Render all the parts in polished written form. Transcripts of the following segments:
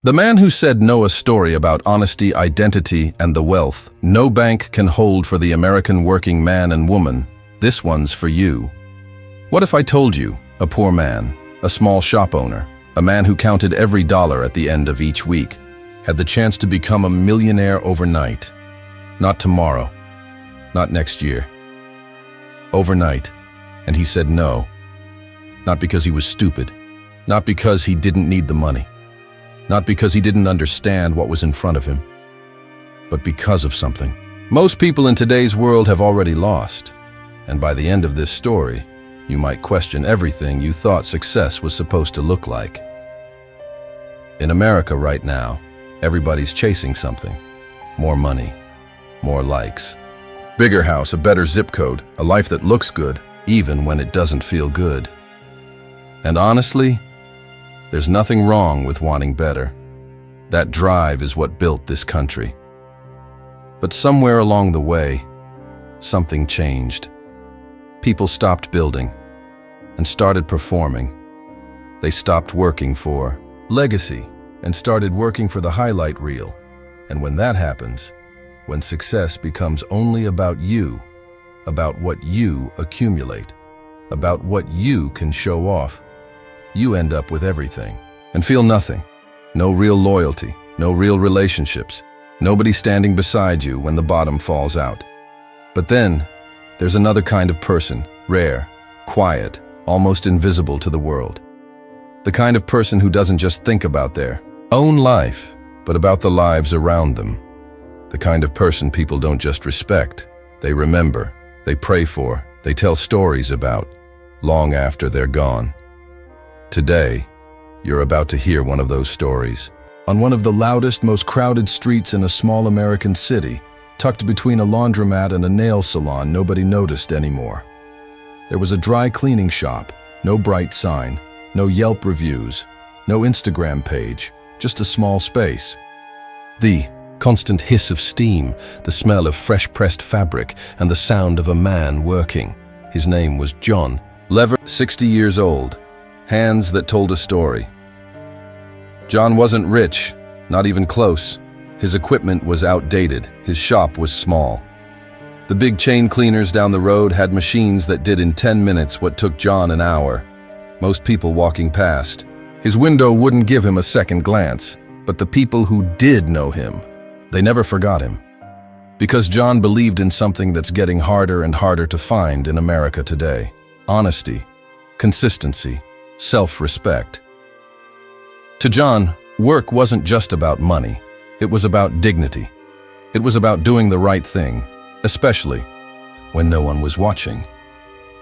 The man who said no, a story about honesty, identity, and the wealth no bank can hold for the American working man and woman. This one's for you. What if I told you, a poor man, a small shop owner, a man who counted every dollar at the end of each week, had the chance to become a millionaire overnight? Not tomorrow, not next year. Overnight. And he said no. Not because he was stupid, not because he didn't need the money, not because he didn't understand what was in front of him, but because of something most people in today's world have already lost. And by the end of this story, you might question everything you thought success was supposed to look like. In America right now, everybody's chasing something. More money, more likes, bigger house, a better zip code, a life that looks good, even when it doesn't feel good. And honestly, there's nothing wrong with wanting better. That drive is what built this country. But somewhere along the way, something changed. People stopped building and started performing. They stopped working for legacy and started working for the highlight reel. And when that happens, when success becomes only about you, about what you accumulate, about what you can show off, you end up with everything and feel nothing. No real loyalty, no real relationships, nobody standing beside you when the bottom falls out. But then, there's another kind of person, rare, quiet, almost invisible to the world. The kind of person who doesn't just think about their own life, but about the lives around them. The kind of person people don't just respect, they remember, they pray for, they tell stories about, long after they're gone. Today, you're about to hear one of those stories. On one of the loudest, most crowded streets in a small American city, tucked between a laundromat and a nail salon nobody noticed anymore. There was a dry cleaning shop, no bright sign, no Yelp reviews, no Instagram page, just a small space. The constant hiss of steam, the smell of fresh-pressed fabric, and the sound of a man working. His name was John Lever, 60 years old. Hands that told a story. John wasn't rich, not even close. His equipment was outdated, his shop was small. The big chain cleaners down the road had machines that did in 10 minutes what took John an hour. Most people walking past. His window wouldn't give him a second glance, but the people who did know him, they never forgot him. Because John believed in something that's getting harder and harder to find in America today. Honesty, consistency, self-respect. To John, work wasn't just about money. It was about dignity. It was about doing the right thing, especially when no one was watching.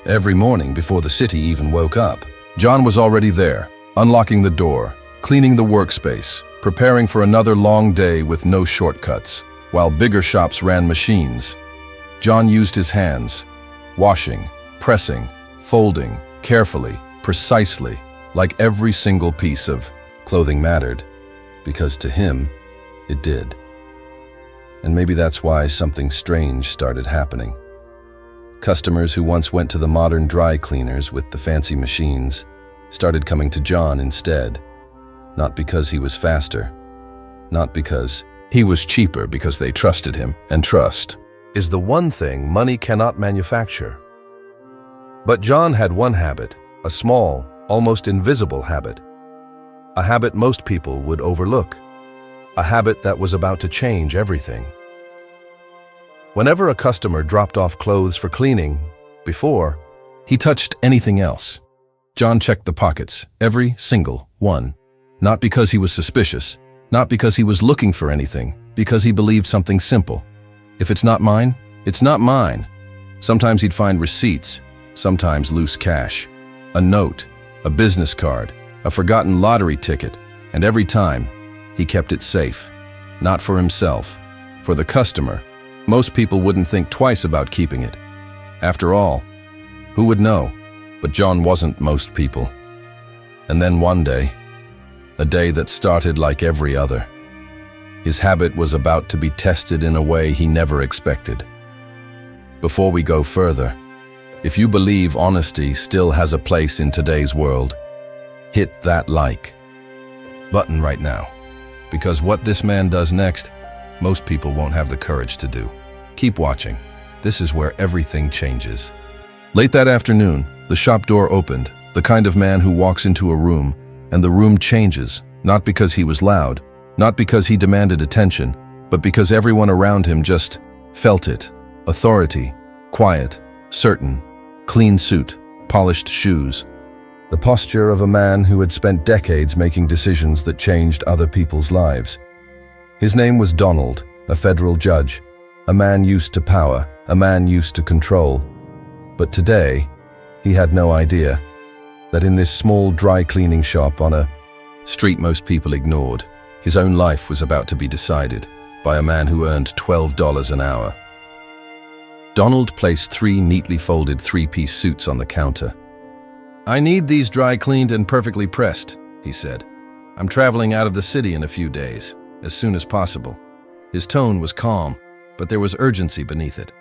Every morning before the city even woke up, John was already there, unlocking the door, cleaning the workspace, preparing for another long day with no shortcuts. While bigger shops ran machines, John used his hands, washing, pressing, folding, carefully, precisely, like every single piece of clothing mattered, because to him, it did. And maybe that's why something strange started happening. Customers who once went to the modern dry cleaners with the fancy machines started coming to John instead. Not because he was faster, not because he was cheaper, because they trusted him, and trust is the one thing money cannot manufacture. But John had one habit, a small, almost invisible habit. A habit most people would overlook. A habit that was about to change everything. Whenever a customer dropped off clothes for cleaning, before he touched anything else, John checked the pockets, every single one. Not because he was suspicious, not because he was looking for anything, because he believed something simple. If it's not mine, it's not mine. Sometimes he'd find receipts, sometimes loose cash, a note, a business card, a forgotten lottery ticket, and every time, he kept it safe. Not for himself, for the customer. Most people wouldn't think twice about keeping it. After all, who would know? But John wasn't most people. And then one day, a day that started like every other, his habit was about to be tested in a way he never expected. Before we go further, if you believe honesty still has a place in today's world, hit that like button right now. because what this man does next, most people won't have the courage to do. Keep watching. This is where everything changes. Late that afternoon, the shop door opened, the kind of man who walks into a room, and the room changes, not because he was loud, not because he demanded attention, but because everyone around him just felt it. Authority, quiet, certain, clean suit, polished shoes. The posture of a man who had spent decades making decisions that changed other people's lives. His name was Donald, a federal judge, a man used to power, a man used to control. But today, he had no idea that in this small dry cleaning shop on a street most people ignored, his own life was about to be decided by a man who earned $12 an hour. Donald placed 3 neatly folded 3-piece suits on the counter. "I need these dry cleaned and perfectly pressed," he said. "I'm traveling out of the city in a few days, as soon as possible." His tone was calm, but there was urgency beneath it.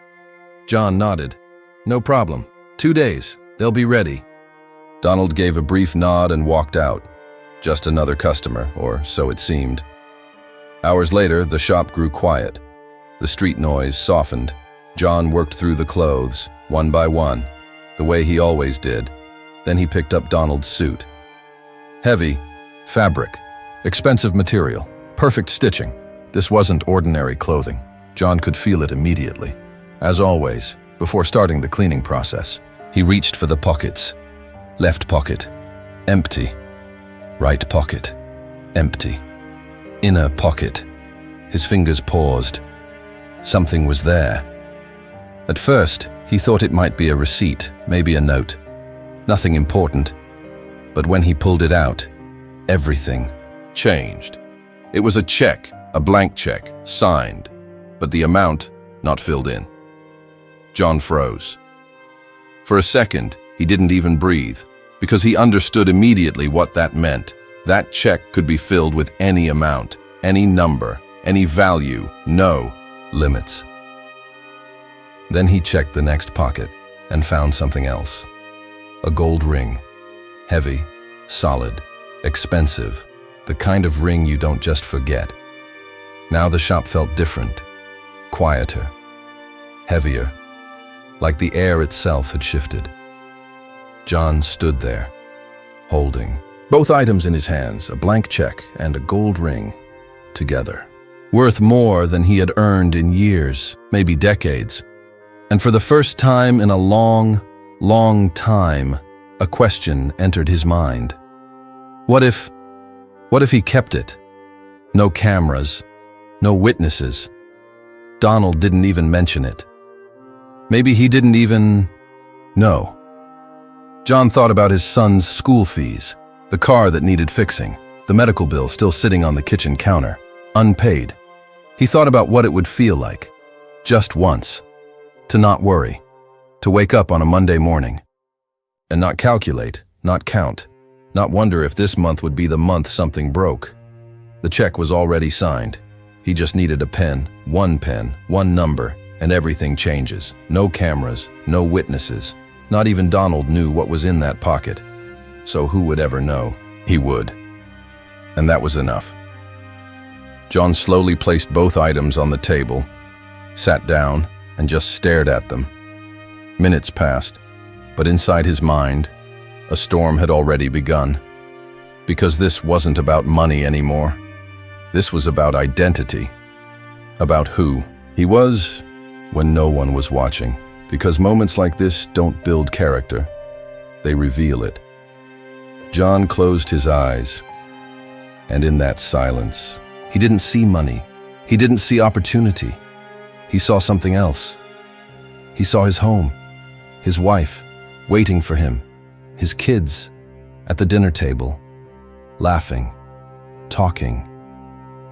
John nodded. "No problem. 2 days. They'll be ready." Donald gave a brief nod and walked out. Just another customer, or so it seemed. Hours later, the shop grew quiet. The street noise softened. John worked through the clothes, one by one, the way he always did. Then he picked up Donald's suit. Heavy, fabric, expensive material, perfect stitching. This wasn't ordinary clothing. John could feel it immediately. As always, before starting the cleaning process, he reached for the pockets. Left pocket, empty. Right pocket, empty. Inner pocket. His fingers paused. Something was there. At first, he thought it might be a receipt, maybe a note. Nothing important. But when he pulled it out, everything changed. It was a check, a blank check, signed, but the amount not filled in. John froze. For a second, he didn't even breathe, because he understood immediately what that meant. That check could be filled with any amount, any number, any value, no limits. Then he checked the next pocket and found something else. A gold ring. Heavy, solid, expensive, the kind of ring you don't just forget. Now the shop felt different, quieter, heavier, like the air itself had shifted. John stood there, holding both items in his hands, a blank check and a gold ring, together, worth more than he had earned in years, maybe decades. And for the first time in a long, long time, a question entered his mind. What if he kept it? No cameras, no witnesses. Donald didn't even mention it. Maybe he didn't even know. John thought about his son's school fees, the car that needed fixing, the medical bill still sitting on the kitchen counter, unpaid. He thought about what it would feel like, just once, to not worry, to wake up on a Monday morning and not calculate, not count, not wonder if this month would be the month something broke. The check was already signed. He just needed a pen, one number, and everything changes. No cameras, no witnesses. Not even Donald knew what was in that pocket. So who would ever know? He would. And that was enough. John slowly placed both items on the table, sat down, and just stared at them. Minutes passed, but inside his mind, a storm had already begun. Because this wasn't about money anymore. This was about identity. About who he was when no one was watching. Because moments like this don't build character, they reveal it. John closed his eyes, and in that silence, he didn't see money. He didn't see opportunity. He saw something else. He saw his home, his wife, waiting for him, his kids, at the dinner table, laughing, talking,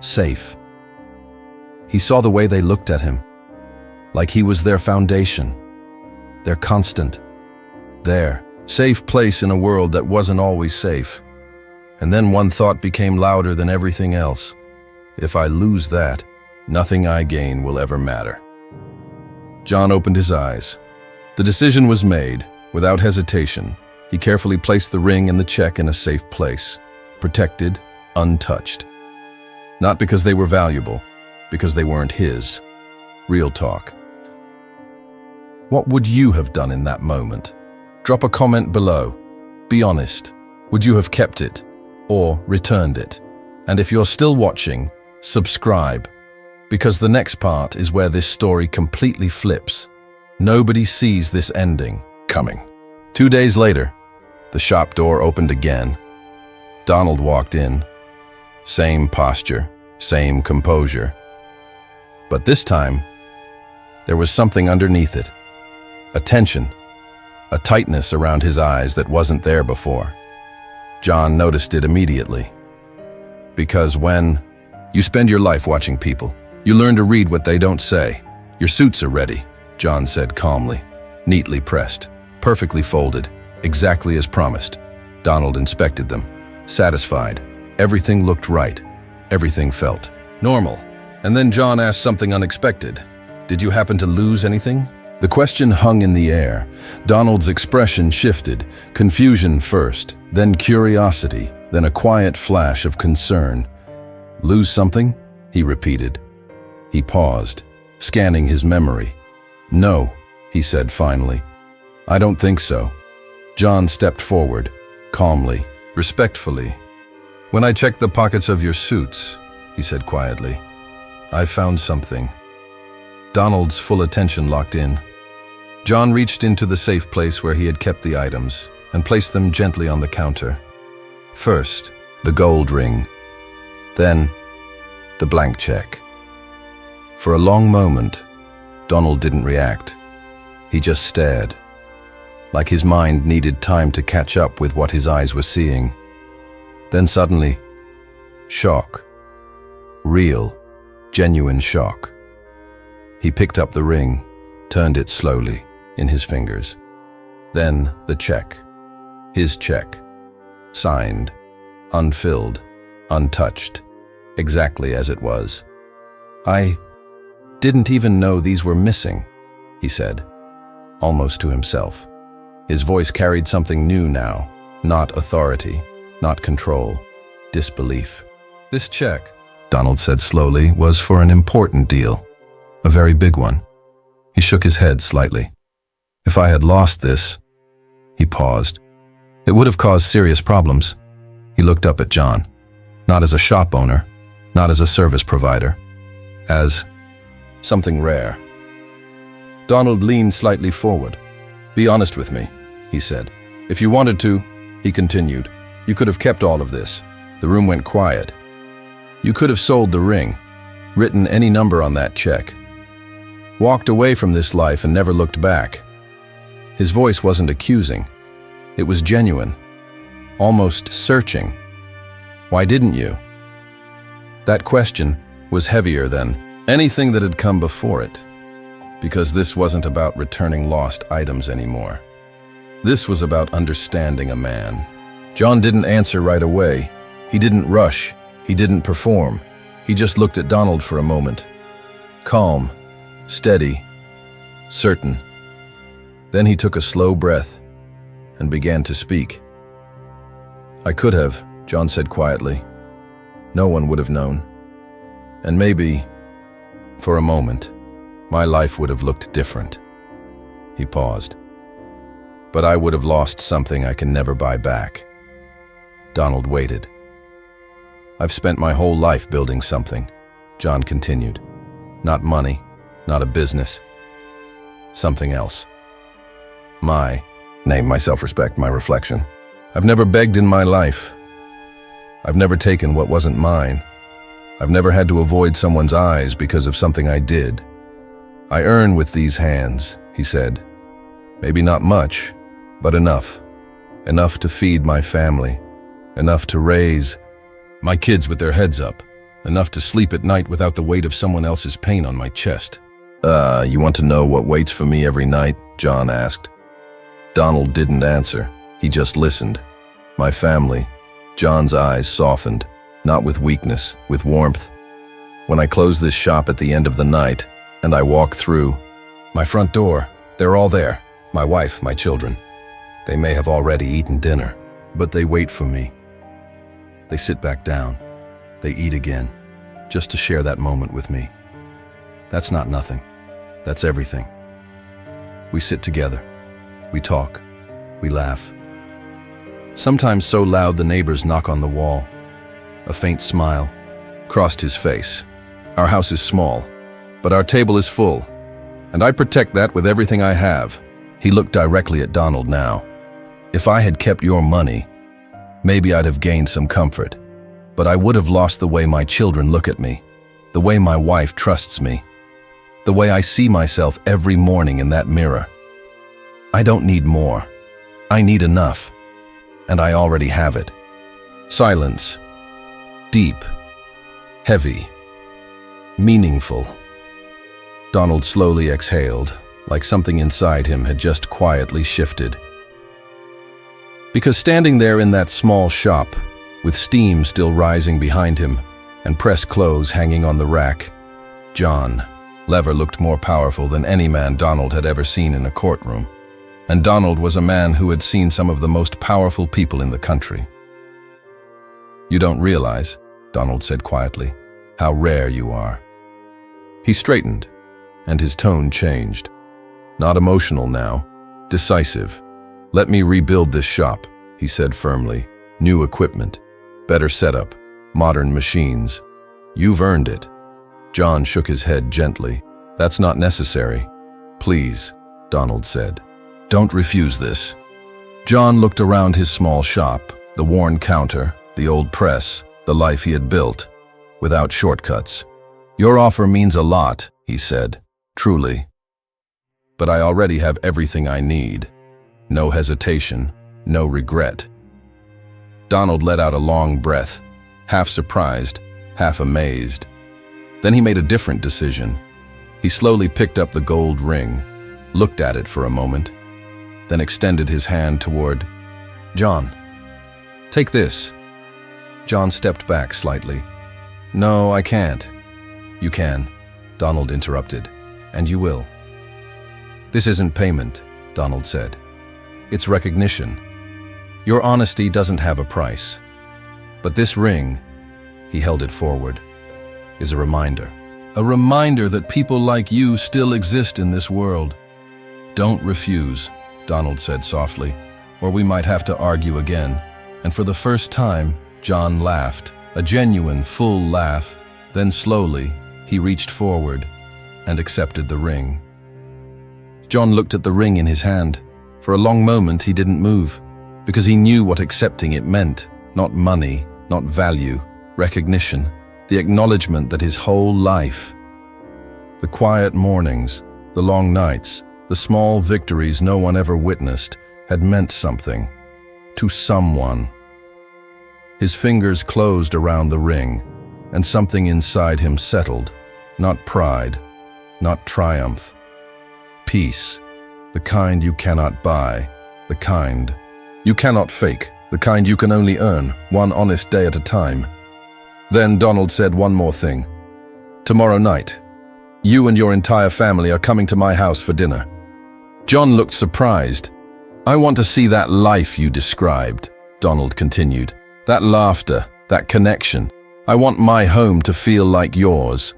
safe. He saw the way they looked at him, like he was their foundation, their constant, their safe place in a world that wasn't always safe. And then one thought became louder than everything else. If I lose that, nothing I gain will ever matter. John opened his eyes. The decision was made, without hesitation. He carefully placed the ring and the check in a safe place, protected, untouched. Not because they were valuable, because they weren't his. Real talk. What would you have done in that moment? Drop a comment below. Be honest. Would you have kept it or returned it? And if you're still watching, subscribe, because the next part is where this story completely flips. Nobody sees this ending coming. 2 days later, the shop door opened again. Donald walked in. Same posture, same composure. But this time, there was something underneath it. A tension, a tightness around his eyes that wasn't there before. John noticed it immediately. Because when you spend your life watching people, you learn to read what they don't say. Your suits are ready, John said calmly, neatly pressed, perfectly folded, exactly as promised. Donald inspected them, satisfied. Everything looked right. Everything felt normal. And then John asked something unexpected. Did you happen to lose anything? The question hung in the air. Donald's expression shifted, confusion first, then curiosity, then a quiet flash of concern. Lose something? He repeated. He paused, scanning his memory. No, he said finally. I don't think so. John stepped forward, calmly, respectfully. When I checked the pockets of your suits, he said quietly, I found something. Donald's full attention locked in. John reached into the safe place where he had kept the items and placed them gently on the counter. First, the gold ring. Then, the blank check. For a long moment, Donald didn't react. He just stared, like his mind needed time to catch up with what his eyes were seeing. Then suddenly, shock. Real, genuine shock. He picked up the ring, turned it slowly in his fingers. Then the check. His check. Signed, unfilled, untouched, exactly as it was. I didn't even know these were missing, he said, almost to himself. His voice carried something new now, not authority, not control, disbelief. This check, Donald said slowly, was for an important deal, a very big one. He shook his head slightly. If I had lost this, he paused. It would have caused serious problems. He looked up at John, not as a shop owner, not as a service provider, as something rare. Donald leaned slightly forward. Be honest with me, he said. If you wanted to, he continued, you could have kept all of this. The room went quiet. You could have sold the ring, written any number on that check, walked away from this life and never looked back. His voice wasn't accusing. It was genuine, almost searching. Why didn't you? That question was heavier than anything that had come before it, because this wasn't about returning lost items anymore. This was about understanding a man. John didn't answer right away. He didn't rush. He didn't perform. He just looked at Donald for a moment. Calm, steady, certain. Then he took a slow breath and began to speak. I could have, John said quietly. No one would have known. And maybe, for a moment, my life would have looked different. He paused. But I would have lost something I can never buy back. Donald waited. I've spent my whole life building something, John continued. Not money, not a business. Something else. My name, my self-respect, my reflection. I've never begged in my life. I've never taken what wasn't mine. I've never had to avoid someone's eyes because of something I did. I earn with these hands, he said. Maybe not much, but enough. Enough to feed my family. Enough to raise my kids with their heads up. Enough to sleep at night without the weight of someone else's pain on my chest. You want to know what waits for me every night? John asked. Donald didn't answer. He just listened. My family. John's eyes softened, not with weakness, with warmth. When I close this shop at the end of the night, and I walk through my front door, they're all there. My wife, my children. They may have already eaten dinner, but they wait for me. They sit back down. They eat again. just to share that moment with me. That's not nothing. That's everything. We sit together. We talk. We laugh. Sometimes so loud the neighbors knock on the wall. A faint smile crossed his face. Our house is small, but our table is full, and I protect that with everything I have. He looked directly at Donald now. If I had kept your money, maybe I'd have gained some comfort, but I would have lost the way my children look at me, the way my wife trusts me, the way I see myself every morning in that mirror. I don't need more. I need enough, and I already have it. Silence. Deep. Heavy. Meaningful. Donald slowly exhaled, like something inside him had just quietly shifted. Because standing there in that small shop, with steam still rising behind him and pressed clothes hanging on the rack, John Lever looked more powerful than any man Donald had ever seen in a courtroom. And Donald was a man who had seen some of the most powerful people in the country. "You don't realize," Donald said quietly, "how rare you are." He straightened, and his tone changed. Not emotional now, decisive. "Let me rebuild this shop," he said firmly. "New equipment, better setup, modern machines. You've earned it." John shook his head gently. "That's not necessary." "Please," Donald said. "Don't refuse this." John looked around his small shop, the worn counter, the old press, the life he had built, without shortcuts. "Your offer means a lot," he said, "truly. But I already have everything I need. No hesitation, no regret." Donald let out a long breath, half surprised, half amazed. Then he made a different decision. He slowly picked up the gold ring, looked at it for a moment, then extended his hand toward John. "Take this." John stepped back slightly. "No, I can't." "You can," Donald interrupted, "and you will." "This isn't payment," Donald said. "It's recognition. Your honesty doesn't have a price. But this ring," he held it forward, "is a reminder. A reminder that people like you still exist in this world. Don't refuse," Donald said softly, "or we might have to argue again." And for the first time, John laughed, a genuine, full laugh. Then slowly, he reached forward and accepted the ring. John looked at the ring in his hand. For a long moment, he didn't move, because he knew what accepting it meant. Not money, not value, recognition, the acknowledgement that his whole life, the quiet mornings, the long nights, the small victories no one ever witnessed, had meant something to someone. His fingers closed around the ring, and something inside him settled. Not pride, not triumph. Peace, the kind you cannot buy, the kind you cannot fake, the kind you can only earn, one honest day at a time. Then Donald said one more thing. "Tomorrow night, you and your entire family are coming to my house for dinner." John looked surprised. "I want to see that life you described," Donald continued. "That laughter, that connection. I want my home to feel like yours."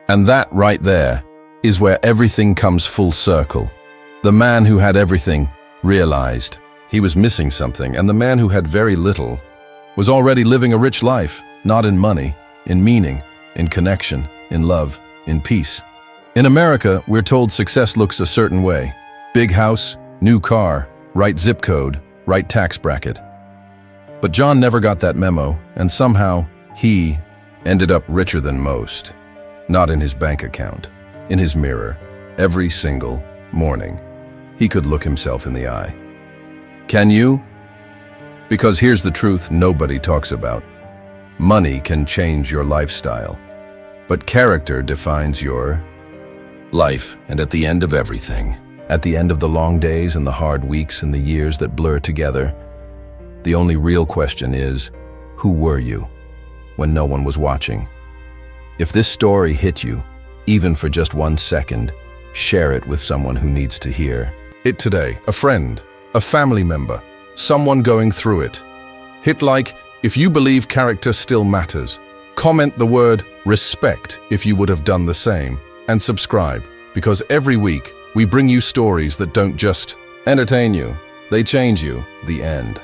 And that right there is where everything comes full circle. The man who had everything realized he was missing something, and the man who had very little was already living a rich life, not in money, in meaning, in connection, in love, in peace. In America, we're told success looks a certain way. Big house, new car, right zip code, right tax bracket. But John never got that memo, and somehow he ended up richer than most. Not in his bank account, in his mirror, every single morning. He could look himself in the eye. Can you? Because here's the truth nobody talks about. Money can change your lifestyle, but character defines your life. And at the end of everything, at the end of the long days and the hard weeks and the years that blur together, the only real question is, who were you when no one was watching? If this story hit you, even for just 1 second, share it with someone who needs to hear it today. A friend, a family member, someone going through it. Hit like if you believe character still matters. Comment the word respect if you would have done the same, and subscribe, because every week we bring you stories that don't just entertain you, they change you. The end.